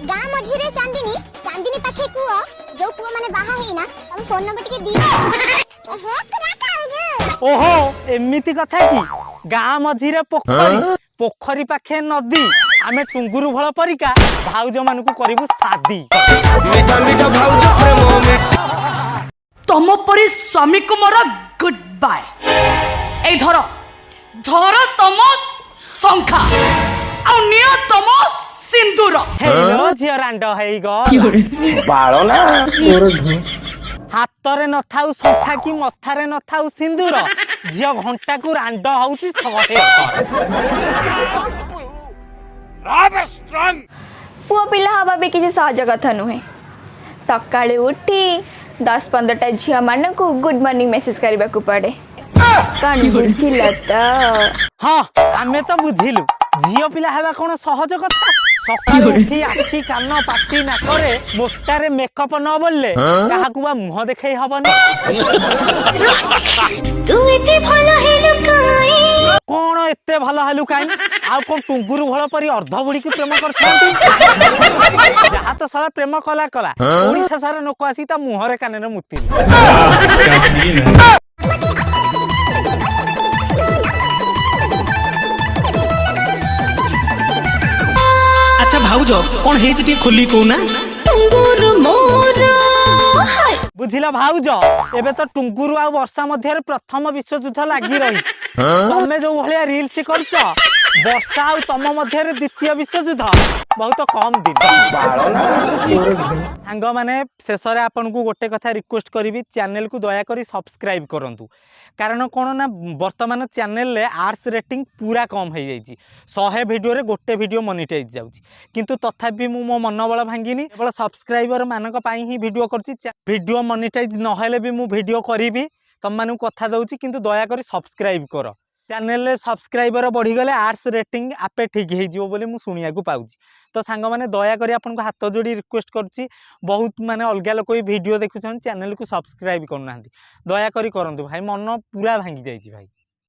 गाँ मझिरे चांदिनी चांदिनी पाखे कुओ जो कुओ माने बाहा हेना तम फोन नंबर टिके दी हे तोरा काउ ओहो एमिति कथा की गाँ मझिरे पोखरी पोखरी पाखे नदी आमे टुंगुरु भल परिका भाउज मानकु करिबु शादी मीठा मीठा भाउज प्रेम में तम परी स्वामी को मोर गुड बाय ए धर धर तम संखा आ नियो तम सिंदूर हेलो झियो रांड हेई ग बाଳ ନା हातरे न थाउ संखा की मथारे न थाउ सिंदूर झियो घंटा को रांड होउची 100 पुओ पिला हवा भी किसी सहज कथा नुहे सका उठी 10-15टा झिया मान को गुड मॉर्निंग मैसेज करने को पड़े कौन बुझिल तो हाँ आमे तो बुझिलु झियो पिला हेबा कोन सहज कथा सकाळु उठी आखी कान पाटी नाकरे मोटारे मेकअप न बोलले काहाकू बा मुह देखै हबनी तू एते भलो हेलु काई कोन एते भलो हेलु काई आ कोन टुंगुरु भल परी अर्ध बुड़ी के प्रेम करथांती जहा तो सारा प्रेम कला कला ओडिसा सारा नको आसी ता मुहरे कानेरे मुती अच्छा भाउज कौन हेज टी खोली को ना बुझिला भाउज एबे तो टुंगुरु आ वर्षा मध्य प्रथम विश्व युद्ध लागी रही तमे जो भलिया रील्स करछ वर्षा आ तम मध्य द्वितीय विश्व युद्ध बहुत कम दिन सांग माने शेष रे आपन को गोटे कथा रिक्वेस्ट करी चैनल को दया करी सब्सक्राइब करंतु कारण कोन ना वर्तमान चैनल रे आर्ट्स रेटिंग पूरा कम हो जाइए 100 वीडियो रे गोटे वीडियो मोनेटाइज जाउची किंतु तथापि मो मनोबल भांगिनी केवल सब्सक्राइबर मानक पाई ही वीडियो करची वीडियो मोनेटाइज न हेले भी मु वीडियो करीबी तम मानू कथा दउची किंतु दया करी सब्सक्राइब कर चैनल रे सब्सक्राइबर बढ़ी गले आर्ट्स रेटिंग आपे ठीक हो जिवो बोली मु सुनिया को पाउची तो सांग माने दया करी आपन को हाथ जोड़ी रिक्वेस्ट करची बहुत माने अलगा लोक वीडियो देखुछन चैनल को सब्सक्राइब करनांती दया करी करंतु भाई मन पूरा भांगी जाईची भाई।